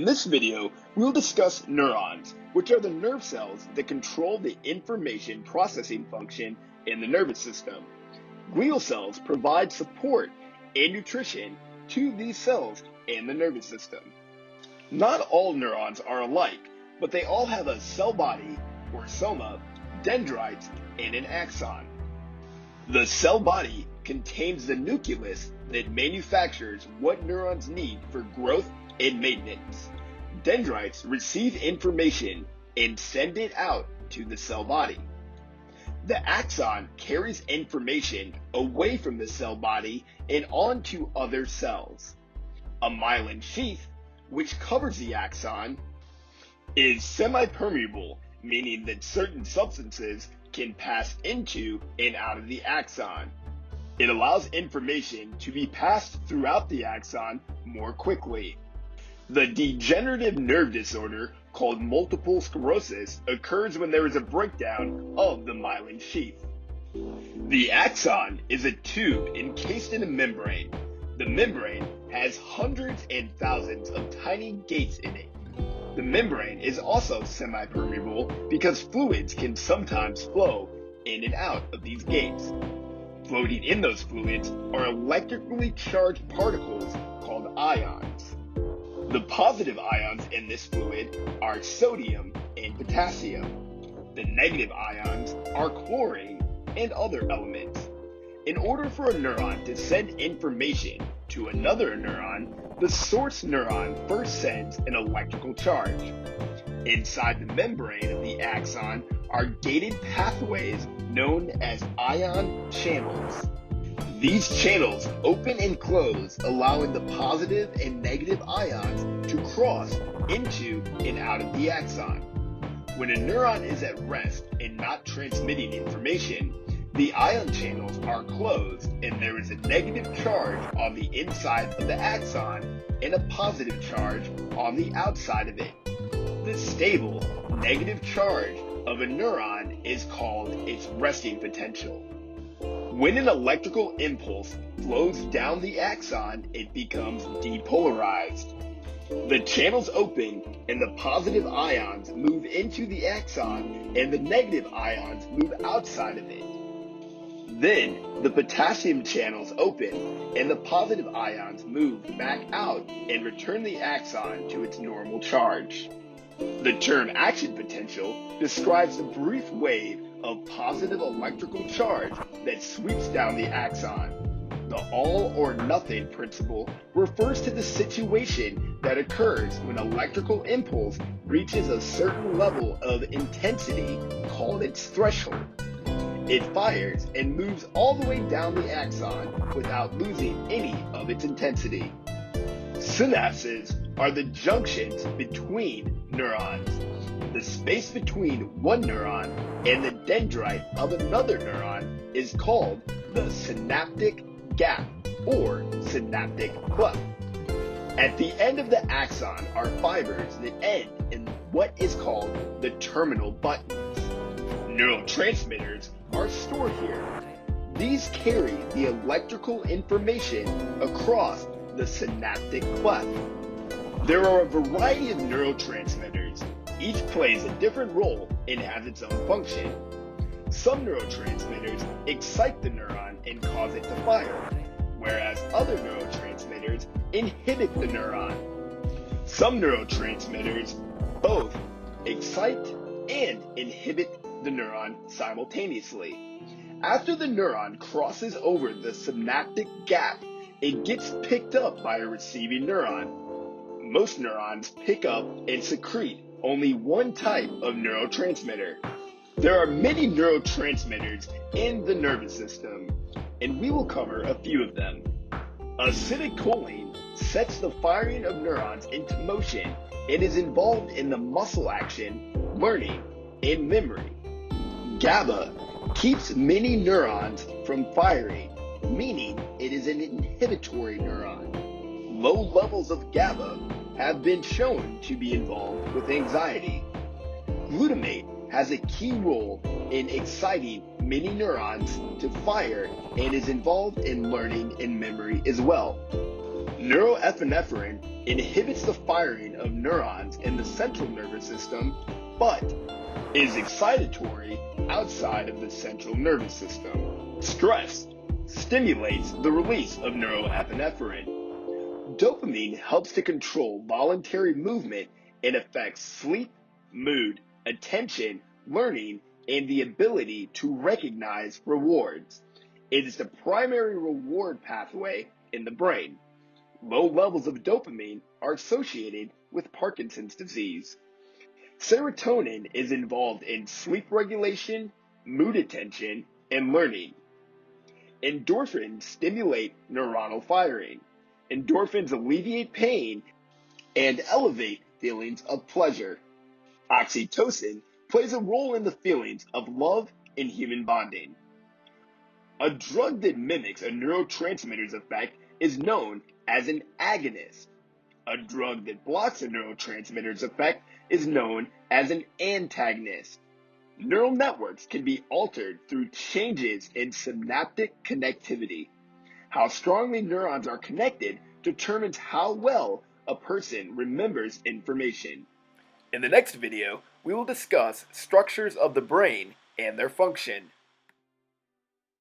In this video, we'll discuss neurons, which are the nerve cells that control the information processing function in the nervous system. Glial cells provide support and nutrition to these cells in the nervous system. Not all neurons are alike, but they all have a cell body, or soma, dendrites, and an axon. The cell body contains the nucleus that manufactures what neurons need for growth and maintenance. Dendrites receive information and send it out to the cell body. The axon carries information away from the cell body and onto other cells. A myelin sheath, which covers the axon, is semi-permeable, meaning that certain substances can pass into and out of the axon. It allows information to be passed throughout the axon more quickly. The degenerative nerve disorder called multiple sclerosis occurs when there is a breakdown of the myelin sheath. The axon is a tube encased in a membrane. The membrane has hundreds and thousands of tiny gates in it. The membrane is also semi-permeable because fluids can sometimes flow in and out of these gates. Floating in those fluids are electrically charged particles called ions. The positive ions in this fluid are sodium and potassium. The negative ions are chlorine and other elements. In order for a neuron to send information to another neuron, the source neuron first sends an electrical charge. Inside the membrane of the axon are gated pathways known as ion channels. These channels open and close, allowing the positive and negative ions to cross into and out of the axon. When a neuron is at rest and not transmitting information, the ion channels are closed and there is a negative charge on the inside of the axon and a positive charge on the outside of it. The stable negative charge of a neuron is called its resting potential. When an electrical impulse flows down the axon, it becomes depolarized. The channels open and the positive ions move into the axon and the negative ions move outside of it. Then the potassium channels open and the positive ions move back out and return the axon to its normal charge. The term action potential describes the brief wave of positive electrical charge that sweeps down the axon. The all or nothing principle refers to the situation that occurs when electrical impulse reaches a certain level of intensity called its threshold. It fires and moves all the way down the axon without losing any of its intensity. Synapses are the junctions between neurons. The space between one neuron and the dendrite of another neuron is called the synaptic gap or synaptic cleft. At the end of the axon are fibers that end in what is called the terminal buttons. Neurotransmitters are stored here. These carry the electrical information across the synaptic cleft. There are a variety of neurotransmitters. Each plays a different role and has its own function. Some neurotransmitters excite the neuron and cause it to fire, whereas other neurotransmitters inhibit the neuron. Some neurotransmitters both excite and inhibit the neuron simultaneously. After the neuron crosses over the synaptic gap, it gets picked up by a receiving neuron. Most neurons pick up and secrete only one type of neurotransmitter. There are many neurotransmitters in the nervous system, and we will cover a few of them. Acetylcholine sets the firing of neurons into motion and is involved in the muscle action, learning, and memory. GABA keeps many neurons from firing, meaning it is an inhibitory neuron. Low levels of GABA have been shown to be involved with anxiety. Glutamate has a key role in exciting many neurons to fire and is involved in learning and memory as well. Norepinephrine inhibits the firing of neurons in the central nervous system, but is excitatory outside of the central nervous system. Stress stimulates the release of neuroepinephrine. Dopamine helps to control voluntary movement and affects sleep, mood, attention, learning, and the ability to recognize rewards. It is the primary reward pathway in the brain. Low levels of dopamine are associated with Parkinson's disease. Serotonin is involved in sleep regulation, mood attention, and learning. Endorphins stimulate neuronal firing. Endorphins alleviate pain and elevate feelings of pleasure. Oxytocin plays a role in the feelings of love and human bonding. A drug that mimics a neurotransmitter's effect is known as an agonist. A drug that blocks a neurotransmitter's effect is known as an antagonist. Neural networks can be altered through changes in synaptic connectivity. How strongly neurons are connected determines how well a person remembers information. In the next video, we will discuss structures of the brain and their function.